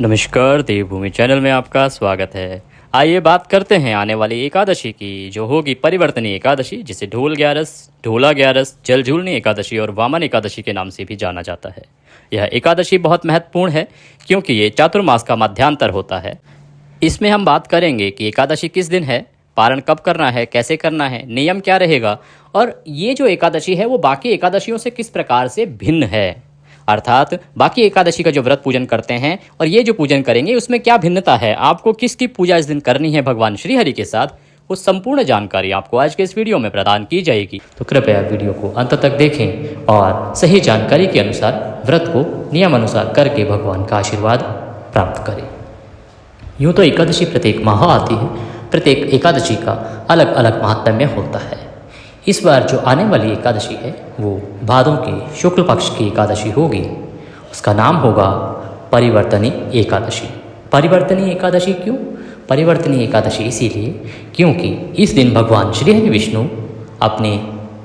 नमस्कार, देवभूमि चैनल में आपका स्वागत है। आइए बात करते हैं आने वाली एकादशी की, जो होगी परिवर्तनी एकादशी, जिसे ढोला ग्यारस, जल झूलनी एकादशी और वामन एकादशी के नाम से भी जाना जाता है। यह एकादशी बहुत महत्वपूर्ण है क्योंकि ये चातुर्मास का मध्यांतर होता है। इसमें हम बात करेंगे कि एकादशी किस दिन है, पारण कब करना है, कैसे करना है, नियम क्या रहेगा, और ये जो एकादशी है वो बाकी एकादशियों से किस प्रकार से भिन्न है। अर्थात बाकी एकादशी का जो व्रत पूजन करते हैं और ये जो पूजन करेंगे उसमें क्या भिन्नता है, आपको किसकी पूजा इस दिन करनी है भगवान श्री हरि के साथ, वो संपूर्ण जानकारी आपको आज के इस वीडियो में प्रदान की जाएगी। तो कृपया वीडियो को अंत तक देखें और सही जानकारी के अनुसार व्रत को नियम अनुसार करके भगवान का आशीर्वाद प्राप्त करें। यूँ तो एकादशी प्रत्येक माह आती है, प्रत्येक एकादशी का अलग अलग महात्म्य होता है। इस बार जो आने वाली एकादशी है वो भादों के शुक्ल पक्ष की एकादशी होगी। उसका नाम होगा परिवर्तनी एकादशी। परिवर्तनी एकादशी क्यों? परिवर्तनी एकादशी इसीलिए क्योंकि इस दिन भगवान श्री हरि विष्णु अपने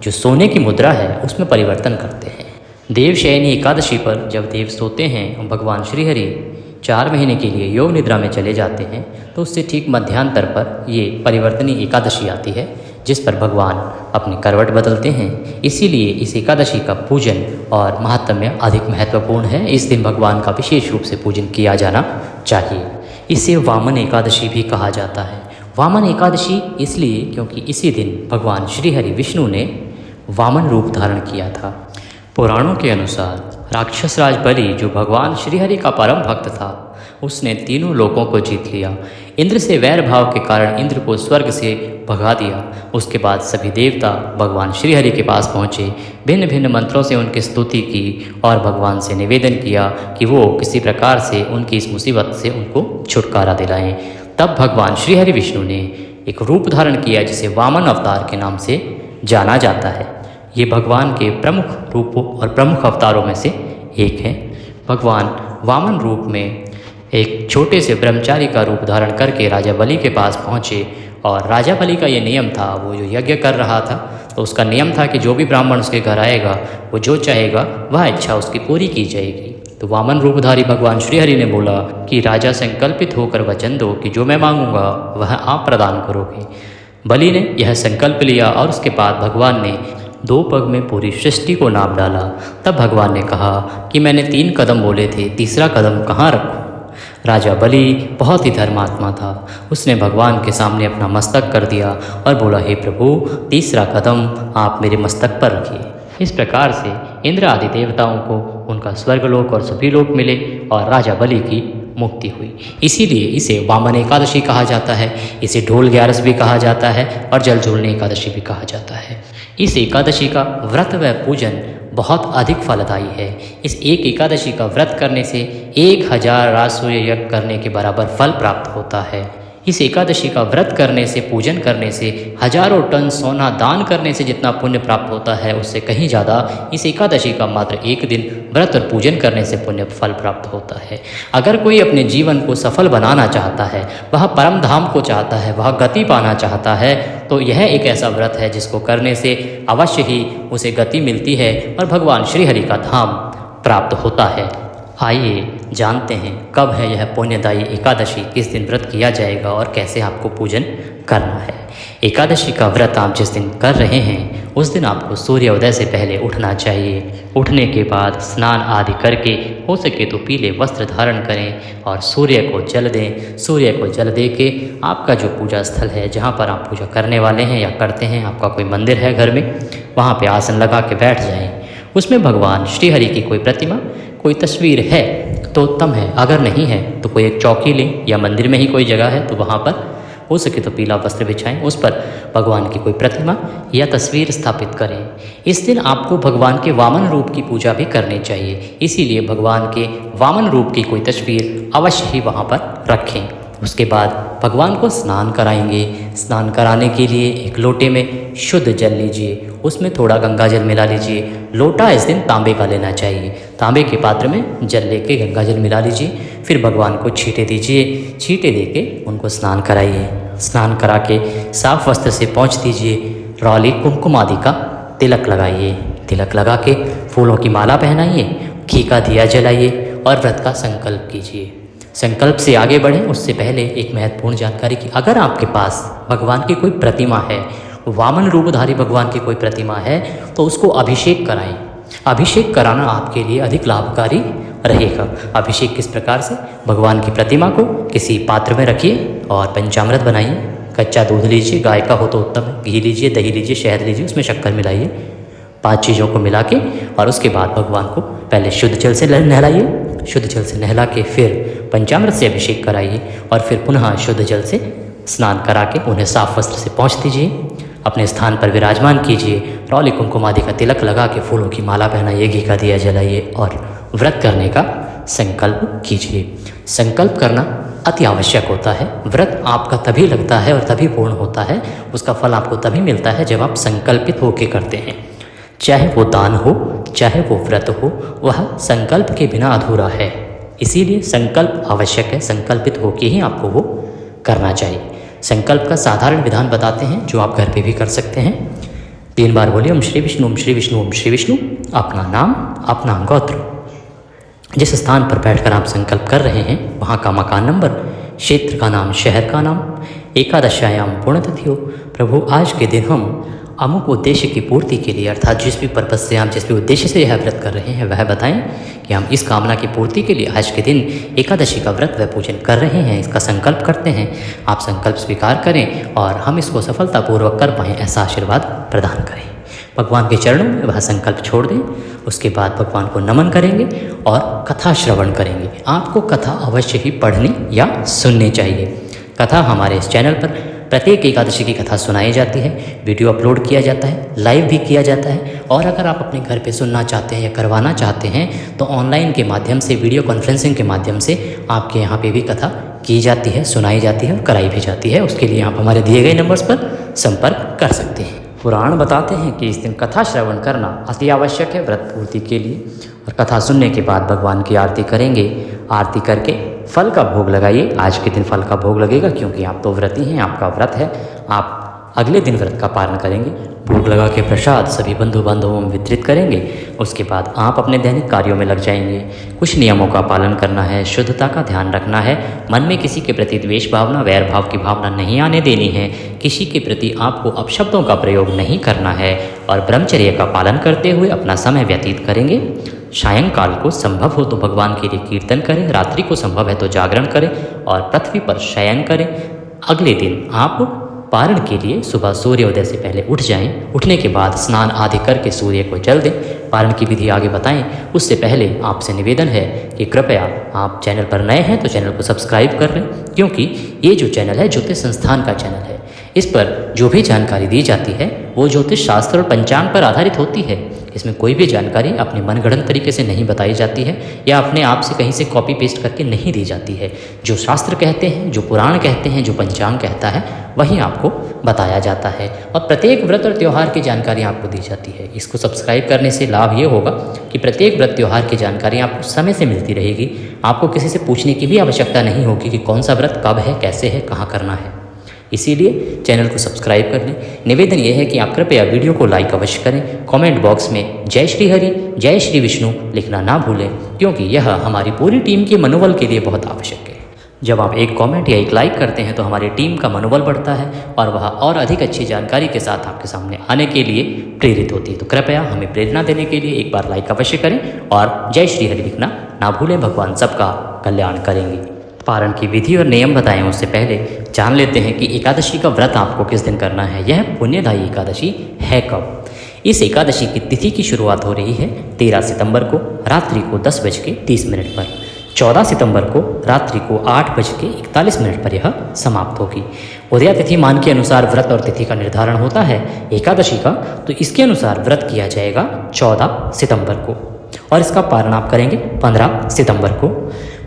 जो सोने की मुद्रा है उसमें परिवर्तन करते हैं। देवशयनी एकादशी पर जब देव सोते हैं और भगवान श्री हरि 4 महीने के लिए योग निद्रा में चले जाते हैं, तो उससे ठीक मध्यांतर पर ये परिवर्तनी एकादशी आती है, जिस पर भगवान अपनी करवट बदलते हैं। इसीलिए इस एकादशी का पूजन और महात्म्य अधिक महत्वपूर्ण है। इस दिन भगवान का विशेष रूप से पूजन किया जाना चाहिए। इसे वामन एकादशी भी कहा जाता है। वामन एकादशी इसलिए क्योंकि इसी दिन भगवान श्री हरि विष्णु ने वामन रूप धारण किया था। पुराणों के अनुसार राक्षस राज बलि, जो भगवान श्री हरि का परम भक्त था, उसने तीनों लोकों को जीत लिया। इंद्र से वैर भाव के कारण इंद्र को स्वर्ग से भगा दिया। उसके बाद सभी देवता भगवान श्री हरि के पास पहुँचे, भिन्न भिन्न मंत्रों से उनकी स्तुति की और भगवान से निवेदन किया कि वो किसी प्रकार से उनकी इस मुसीबत से उनको छुटकारा दिलाएं। तब भगवान श्री हरि विष्णु ने एक रूप धारण किया जिसे वामन अवतार के नाम से जाना जाता है। ये भगवान के प्रमुख रूपों और प्रमुख अवतारों में से एक है। भगवान वामन रूप में एक छोटे से ब्रह्मचारी का रूप धारण करके राजा बलि के पास पहुँचे, और राजा बलि का ये नियम था, वो जो यज्ञ कर रहा था तो उसका नियम था कि जो भी ब्राह्मण उसके घर आएगा वो जो चाहेगा वह इच्छा उसकी पूरी की जाएगी। तो वामन रूपधारी भगवान श्री हरि ने बोला कि राजा संकल्पित होकर वचन दो कि जो मैं मांगूंगा वह आप प्रदान करोगे। बलि ने यह संकल्प लिया और उसके बाद भगवान ने 2 पग में पूरी सृष्टि को नाप डाला। तब भगवान ने कहा कि मैंने 3 कदम बोले थे, तीसरा कदम कहाँ रखूं? राजा बलि बहुत ही धर्मात्मा था। उसने भगवान के सामने अपना मस्तक कर दिया और बोला, हे प्रभु, तीसरा कदम आप मेरे मस्तक पर रखिए। इस प्रकार से इंद्र आदि देवताओं को उनका स्वर्गलोक और सभी लोक मिले और राजा बलि की मुक्ति हुई। इसीलिए इसे वामन एकादशी कहा जाता है, इसे ढोल ग्यारस भी कहा जाता है और जल झूलनी एकादशी भी कहा जाता है। इस एकादशी का व्रत व पूजन बहुत अधिक फलदायी है। इस एक एकादशी का व्रत करने से 1000 राजसूय यज्ञ करने के बराबर फल प्राप्त होता है। इस एकादशी का व्रत करने से, पूजन करने से, हजारों टन सोना दान करने से जितना पुण्य प्राप्त होता है उससे कहीं ज़्यादा इस एकादशी का मात्र 1 दिन व्रत और पूजन करने से पुण्य फल प्राप्त होता है। अगर कोई अपने जीवन को सफल बनाना चाहता है, वह परम धाम को चाहता है, वह गति पाना चाहता है, तो यह एक ऐसा व्रत है जिसको करने से अवश्य ही उसे गति मिलती है और भगवान श्री हरि का धाम प्राप्त होता है। आइए जानते हैं कब है यह पुण्यदायी एकादशी, किस दिन व्रत किया जाएगा और कैसे आपको पूजन करना है। एकादशी का व्रत आप जिस दिन कर रहे हैं उस दिन आपको सूर्योदय से पहले उठना चाहिए। उठने के बाद स्नान आदि करके हो सके तो पीले वस्त्र धारण करें और सूर्य को जल दें। सूर्य को जल दे के आपका जो पूजा स्थल है, जहाँ पर आप पूजा करने वाले हैं या करते हैं, आपका कोई मंदिर है घर में, वहाँ पे आसन लगा के बैठ जाएं। उसमें भगवान श्री हरि की कोई प्रतिमा, कोई तस्वीर है तो उत्तम है, अगर नहीं है तो कोई एक चौकी लें या मंदिर में ही कोई जगह है तो वहाँ पर हो सके तो पीला वस्त्र बिछाएं, उस पर भगवान की कोई प्रतिमा या तस्वीर स्थापित करें। इस दिन आपको भगवान के वामन रूप की पूजा भी करनी चाहिए, इसीलिए भगवान के वामन रूप की कोई तस्वीर अवश्य ही वहाँ पर रखें। उसके बाद भगवान को स्नान कराएंगे। स्नान कराने के लिए एक लोटे में शुद्ध जल लीजिए, उसमें थोड़ा गंगा जल मिला लीजिए। लोटा इस दिन तांबे का लेना चाहिए। तांबे के पात्र में जल लेके गंगा जल मिला लीजिए, फिर भगवान को छींटे दीजिए। छींटे देके उनको स्नान कराइए। स्नान करा के साफ वस्त्र से पोंछ दीजिए। रौली कुमकुम आदि का तिलक लगाइए। तिलक लगा के फूलों की माला पहनाइए, घी का दिया जलाइए और व्रत का संकल्प कीजिए। संकल्प से आगे बढ़ें उससे पहले एक महत्वपूर्ण जानकारी की, अगर आपके पास भगवान की कोई प्रतिमा है, वामन रूपधारी भगवान की कोई प्रतिमा है, तो उसको अभिषेक कराएं। अभिषेक कराना आपके लिए अधिक लाभकारी रहेगा। अभिषेक किस प्रकार से? भगवान की प्रतिमा को किसी पात्र में रखिए और पंचामृत बनाइए। कच्चा दूध लीजिए, गाय का हो तो उत्तम है, घी लीजिए, दही लीजिए, शहद लीजिए, उसमें शक्कर मिलाइए, 5 चीज़ों को मिला के, और उसके बाद भगवान को पहले शुद्ध जल से नहलाइए। शुद्ध जल से नहला के फिर पंचामृत से अभिषेक कराइए और फिर पुनः शुद्ध जल से स्नान करा के उन्हें साफ वस्त्र से पोंछ दीजिए। अपने स्थान पर विराजमान कीजिए, रौली कुमकुम आदि का तिलक लगा के फूलों की माला पहनाइए, घी का दिया जलाइए और व्रत करने का संकल्प कीजिए। संकल्प करना अति आवश्यक होता है। व्रत आपका तभी लगता है और तभी पूर्ण होता है, उसका फल आपको तभी मिलता है जब आप संकल्पित होकर करते हैं। चाहे वो दान हो, चाहे वो व्रत हो, वह संकल्प के बिना अधूरा है। इसीलिए संकल्प आवश्यक है, संकल्पित होकर ही आपको वो करना चाहिए। संकल्प का साधारण विधान बताते हैं जो आप घर पे भी कर सकते हैं। 3 बार बोलिए ओम श्री विष्णु, ओम श्री विष्णु, ओम श्री विष्णु। अपना नाम, अपना गोत्र, जिस स्थान पर बैठकर आप संकल्प कर रहे हैं वहाँ का मकान नंबर, क्षेत्र का नाम, शहर का नाम, एकादशायाम पुण्यतिथि हो। प्रभु आज के दिन हम अमुक उद्देश्य की पूर्ति के लिए, अर्थात जिस भी पर्पज से आप जिस भी उद्देश्य से यह व्रत कर रहे हैं वह बताएं कि हम इस कामना की पूर्ति के लिए आज के दिन एकादशी का व्रत व पूजन कर रहे हैं, इसका संकल्प करते हैं। आप संकल्प स्वीकार करें और हम इसको सफलतापूर्वक कर पाएँ ऐसा आशीर्वाद प्रदान करें। भगवान के चरणों में वह संकल्प छोड़ दें। उसके बाद भगवान को नमन करेंगे और कथा श्रवण करेंगे। आपको कथा अवश्य ही पढ़नी या सुननी चाहिए। कथा हमारे इस चैनल पर प्रत्येक एकादशी की कथा सुनाई जाती है, वीडियो अपलोड किया जाता है, लाइव भी किया जाता है। और अगर आप अपने घर पे सुनना चाहते हैं या करवाना चाहते हैं तो ऑनलाइन के माध्यम से, वीडियो कॉन्फ्रेंसिंग के माध्यम से आपके यहाँ पे भी कथा की जाती है, सुनाई जाती है और कराई भी जाती है। उसके लिए आप हमारे दिए गए नंबर्स पर संपर्क कर सकते हैं। पुराण बताते हैं कि इस दिन कथा श्रवण करना अति आवश्यक है व्रत पूर्ति के लिए। और कथा सुनने के बाद भगवान की आरती करेंगे। आरती करके फल का भोग लगाइए। आज के दिन फल का भोग लगेगा क्योंकि आप तो व्रती हैं, आपका व्रत है। आप अगले दिन व्रत का पालन करेंगे। भोग लगा के प्रसाद सभी बंधु बांधवों में वितरित करेंगे। उसके बाद आप अपने दैनिक कार्यों में लग जाएंगे। कुछ नियमों का पालन करना है, शुद्धता का ध्यान रखना है, मन में किसी के प्रति द्वेष भावना, वैर भाव की भावना नहीं आने देनी है, किसी के प्रति आपको अपशब्दों का प्रयोग नहीं करना है और ब्रह्मचर्य का पालन करते हुए अपना समय व्यतीत करेंगे। सायंकाल को संभव हो तो भगवान के लिए कीर्तन करें, रात्रि को संभव है तो जागरण करें और पृथ्वी पर शयन करें। अगले दिन आप पारण के लिए सुबह सूर्योदय से पहले उठ जाएं। उठने के बाद स्नान आदि करके सूर्य को जल दें। पारण की विधि आगे बताएं। उससे पहले आपसे निवेदन है कि कृपया आप चैनल पर नए हैं तो चैनल को सब्सक्राइब कर लें, क्योंकि ये जो चैनल है ज्योतिष संस्थान का चैनल है। इस पर जो भी जानकारी दी जाती है वो ज्योतिष शास्त्र और पंचांग पर आधारित होती है। इसमें कोई भी जानकारी अपने मनगढ़ंत तरीके से नहीं बताई जाती है या अपने आप से कहीं से कॉपी पेस्ट करके नहीं दी जाती है। जो शास्त्र कहते हैं, जो पुराण कहते हैं, जो पंचांग कहता है वही आपको बताया जाता है और प्रत्येक व्रत और त्यौहार की जानकारी आपको दी जाती है। इसको सब्सक्राइब करने से लाभ ये होगा कि प्रत्येक व्रत त्यौहार की जानकारी आपको समय से मिलती रहेगी। आपको किसी से पूछने की भी आवश्यकता नहीं होगी कि कौन सा व्रत कब है, कैसे है, कहाँ करना है। इसीलिए चैनल को सब्सक्राइब कर लें। निवेदन यह है कि आप कृपया वीडियो को लाइक अवश्य करें। कमेंट बॉक्स में जय श्री हरि, जय श्री विष्णु लिखना ना भूलें, क्योंकि यह हमारी पूरी टीम के मनोबल के लिए बहुत आवश्यक है। जब आप एक कमेंट या एक लाइक करते हैं तो हमारी टीम का मनोबल बढ़ता है और वह और अधिक अच्छी जानकारी के साथ आपके सामने आने के लिए प्रेरित होती है। तो कृपया हमें प्रेरणा देने के लिए एक बार लाइक अवश्य करें और जय श्री हरि लिखना ना भूलें। भगवान सबका कल्याण करेंगे। पारण की विधि और नियम बताएं उससे पहले जान लेते हैं कि एकादशी का व्रत आपको किस दिन करना है। यह पुण्यदायी एकादशी है कब? इस एकादशी की तिथि की शुरुआत हो रही है 13 सितंबर को रात्रि को 10:30 पर। 14 सितंबर को रात्रि को 8:41 पर यह समाप्त होगी। उदया तिथि मान के अनुसार व्रत और तिथि का निर्धारण होता है एकादशी का, तो इसके अनुसार व्रत किया जाएगा 14 सितंबर को और इसका पारण आप करेंगे 15 सितंबर को।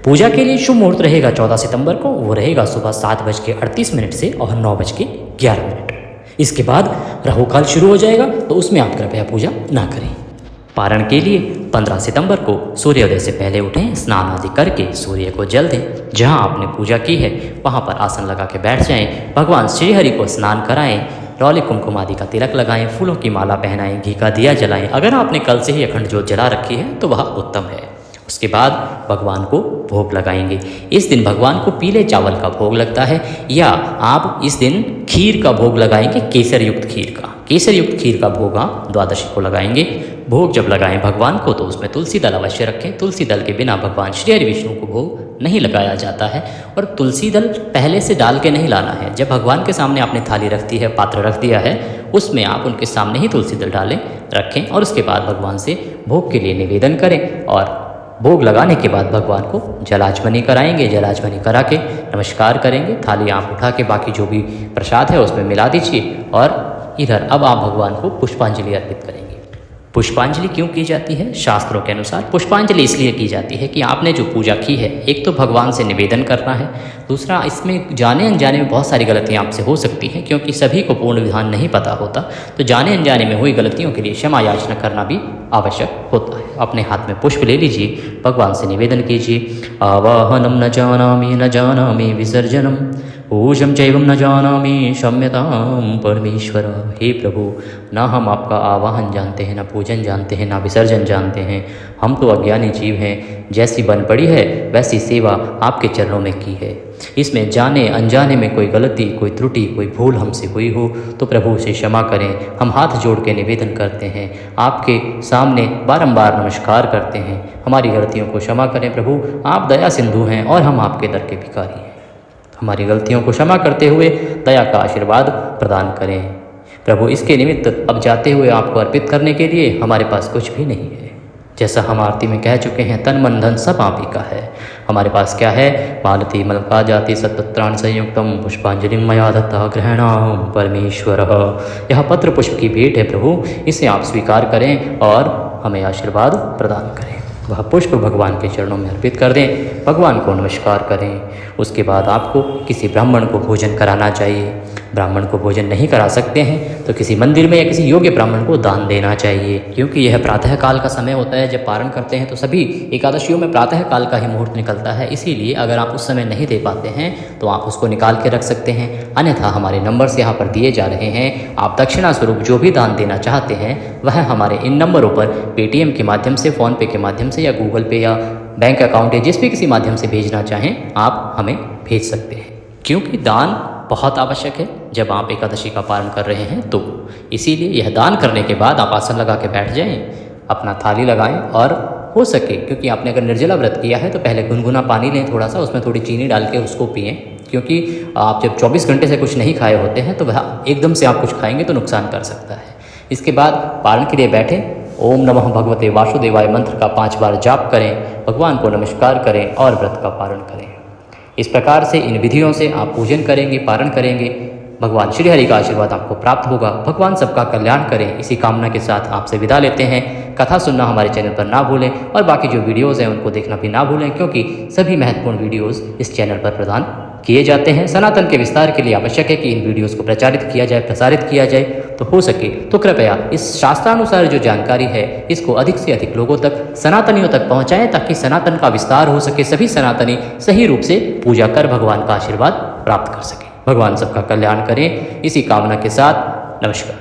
पूजा के लिए शुभ मुहूर्त रहेगा 14 सितंबर को, वो रहेगा सुबह 7:38 से और 9:11। इसके बाद राहुकाल शुरू हो जाएगा, तो उसमें आप कृपया पूजा ना करें। पारण के लिए 15 सितंबर को सूर्योदय से पहले उठें, स्नान आदि करके सूर्य को जल दें। जहां आपने पूजा की है वहां पर आसन लगा के बैठ जाएं। भगवान श्री हरि को स्नान कराएं, रौली कुमकुम आदि का तिलक लगाएं, फूलों की माला पहनाएं, घी का दिया जलाएं। अगर आपने कल से ही अखंड ज्योत जला रखी है तो वह उत्तम है। उसके बाद भगवान को भोग लगाएंगे। इस दिन भगवान को पीले चावल का भोग लगता है, या आप इस दिन खीर का भोग लगाएंगे, केसर युक्त खीर का। केसर युक्त खीर का भोग आप द्वादशी को लगाएंगे। भोग जब लगाएं भगवान को तो उसमें तुलसी दल अवश्य रखें। तुलसी दल के बिना भगवान श्री हरि विष्णु को भोग नहीं लगाया जाता है। और तुलसी दल पहले से डाल के नहीं लाना है। जब भगवान के सामने आपने थाली रख दी है, पात्र रख दिया है, उसमें आप उनके सामने ही तुलसी दल डालें, रखें और उसके बाद भगवान से भोग के लिए निवेदन करें। और भोग लगाने के बाद भगवान को जलाचमनी कराएंगे। जलाचमनी करा के नमस्कार करेंगे। थाली आप उठा के बाकी जो भी प्रसाद है उसमें मिला दीजिए। और इधर अब आप भगवान को पुष्पांजलि अर्पित करेंगे। पुष्पांजलि क्यों की जाती है? शास्त्रों के अनुसार पुष्पांजलि इसलिए की जाती है कि आपने जो पूजा की है, एक तो भगवान से निवेदन करना है, दूसरा इसमें जाने अनजाने में बहुत सारी गलतियां आपसे हो सकती हैं, क्योंकि सभी को पूर्ण विधान नहीं पता होता। तो जाने अनजाने में हुई गलतियों के लिए क्षमा याचना करना भी आवश्यक होता है। अपने हाथ में पुष्प ले लीजिए, भगवान से निवेदन कीजिए। आवाहनम न जानामि विसर्जनम, पूजम चैवम न जानामि क्षम्यताम परमेश्वर। हे प्रभु, ना हम आपका आवाहन जानते हैं, ना पूजन जानते हैं, ना विसर्जन जानते हैं। हम तो अज्ञानी जीव हैं। जैसी बन पड़ी है वैसी सेवा आपके चरणों में की है। इसमें जाने अनजाने में कोई गलती, कोई त्रुटि, कोई भूल हमसे हुई हो तो प्रभु से क्षमा करें। हम हाथ जोड़ के निवेदन करते हैं, आपके सामने बारंबार नमस्कार करते हैं। हमारी गलतियों को क्षमा करें प्रभु, आप दया सिंधु हैं और हम आपके दर के भिखारी हैं। हमारी गलतियों को क्षमा करते हुए दया का आशीर्वाद प्रदान करें प्रभु। इसके निमित्त अब जाते हुए आपको अर्पित करने के लिए हमारे पास कुछ भी नहीं है। जैसा हम आरती में कह चुके हैं, तन मन धन सब आप ही का है। हमारे पास क्या है? मालती मलका जाति सत्त्राण संयुक्तम पुष्पांजलि मया दत्ता ग्रहणाम परमेश्वर। यह पत्र पुष्प की भेंट है प्रभु, इसे आप स्वीकार करें और हमें आशीर्वाद प्रदान करें। वह पुष्प भगवान के चरणों में अर्पित कर दें, भगवान को नमस्कार करें। उसके बाद आपको किसी ब्राह्मण को भोजन कराना चाहिए। ब्राह्मण को भोजन नहीं करा सकते हैं तो किसी मंदिर में या किसी योग्य ब्राह्मण को दान देना चाहिए, क्योंकि यह प्रातः काल का समय होता है। जब पारण करते हैं तो सभी एकादशियों में प्रातः काल का ही मुहूर्त निकलता है। इसीलिए अगर आप उस समय नहीं दे पाते हैं तो आप उसको निकाल के रख सकते हैं। अन्यथा हमारे नंबर्स यहाँ पर दिए जा रहे हैं। आप दक्षिणा स्वरूप जो भी दान देना चाहते हैं वह हमारे इन नंबरों पर पेटीएम के माध्यम से, फ़ोनपे के माध्यम से या गूगल पे या बैंक अकाउंट या जिस भी किसी माध्यम से भेजना चाहें आप हमें भेज सकते हैं, क्योंकि दान बहुत आवश्यक है जब आप एकादशी का पारण कर रहे हैं। तो इसीलिए यह दान करने के बाद आप आसन लगा के बैठ जाएं, अपना थाली लगाएं और हो सके, क्योंकि आपने अगर निर्जला व्रत किया है तो पहले गुनगुना पानी लें थोड़ा सा, उसमें थोड़ी चीनी डाल के उसको पिएं, क्योंकि आप जब 24 घंटे से कुछ नहीं खाए होते हैं तो वह एकदम से आप कुछ खाएंगे तो नुकसान कर सकता है। इसके बाद पारण के लिए बैठें, ओम नमः भगवते वासुदेवाय मंत्र का 5 बार जाप करें, भगवान को नमस्कार करें और व्रत का पारण करें। इस प्रकार से इन विधियों से आप पूजन करेंगे, पारण करेंगे, भगवान श्री हरि का आशीर्वाद आपको प्राप्त होगा। भगवान सबका कल्याण करें, इसी कामना के साथ आपसे विदा लेते हैं। कथा सुनना हमारे चैनल पर ना भूलें और बाकी जो वीडियोज़ हैं उनको देखना भी ना भूलें, क्योंकि सभी महत्वपूर्ण वीडियोज़ इस चैनल पर प्रदान किए जाते हैं। सनातन के विस्तार के लिए आवश्यक है कि इन वीडियोज़ को प्रचारित किया जाए, प्रसारित किया जाए। तो हो सके तो कृपया इस शास्त्रानुसार जो जानकारी है इसको अधिक से अधिक लोगों तक, सनातनियों तक पहुँचाएँ, ताकि सनातन का विस्तार हो सके, सभी सनातनी सही रूप से पूजा कर भगवान का आशीर्वाद प्राप्त कर सकें। भगवान सबका कल्याण करें, इसी कामना के साथ नमस्कार।